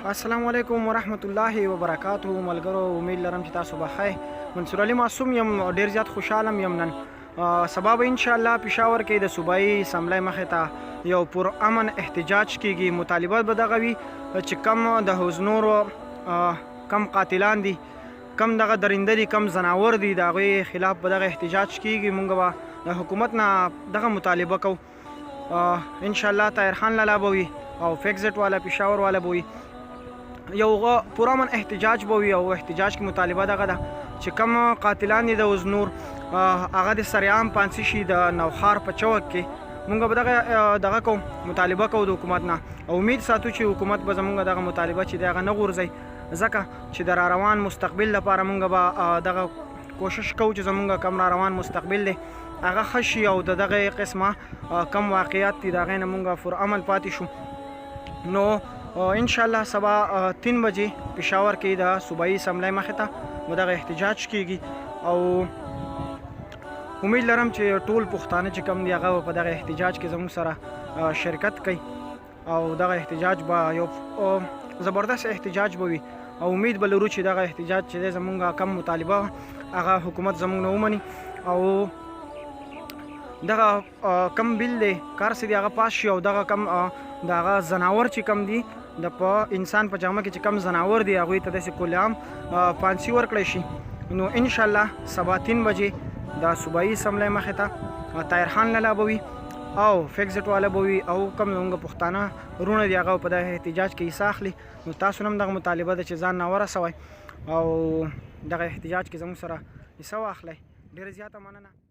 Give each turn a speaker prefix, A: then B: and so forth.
A: السلام علیکم ورحمت الله وبرکاتہ ملګرو امید لرم چې تاسو به ښه منصور علي معصوم یم ډیر زیات خوشحاله یم نن سبا به ان شاء الله پېښور کې د صوبایي اسمبلی مخې ته یو پر امن احتجاج کیږي مطالبات به دغه وي چې کم د حوزنورو کم قاتلان دي کم دغه درنده دي کم زناور دي د هغوی خلاف به دغه احتجاج کیږي مونږ به د حکومت نه دغه مطالبه کوو ان شاء الله طاهر خان لالا به وي او فیکزټ والا پېښور والا به وي یو پرامن احتجاج به وي او احتجاج کې مطالبه دغه ده چې کم قاتلان دي د حوزنور هغه د سرعام پانسي شي د نوخار په چوک کې مونږ به دغه کوو مطالبه کوو د حکومت نه او امید ساتو چې حکومت به زمونږ دغه مطالبه چې دی هغه نه غورځوي ځکه چې د راروان مستقبل لپاره مونږ به دغه کوشش کوو چې زمونږ کم راروان مستقبل دی هغه ښه شي او د دغه قسمه کم واقعیات دي د هغې نه مونږ پر امن پاتې شو نو ان شاء الله سبا 3 بجې پېښور کې د صوبایي اسمبلی مخې ته دغه احتجاج کیږي او امید لرم چې ټول پښتانه چې کم دي هغه په دغه احتجاج کې زموږ سره شرکت کوي او دغه احتجاج به یو زبردست احتجاج به وي او امید به لرو چې دغه احتجاج چې دی زموږ کم مطالبه هغه حکومت زموږ نه ومني او دغه کم بیل دی کار چې دی هغه پاس شي او دغه کم دغه زناور چې کم دي د په انسان په جامه کې چې کم زناور دي هغوی ته داسې کلیعام پانسي ورکړی شي نو ان شاء الله سبا 3 بجې د صوبایي اسمبلی مخې ته طاهر خان لالا به وي او فیکزټ والا به وي او کم زموږ پښتانه وروڼه دي هغه په دغه احتجاج کې حصه اخلي نو تاسو هم دغه مطالبه ده چې ځان ناورسوئ او دغه احتجاج کې زموږ سره حصه واخلئ ډېره زیاته مننه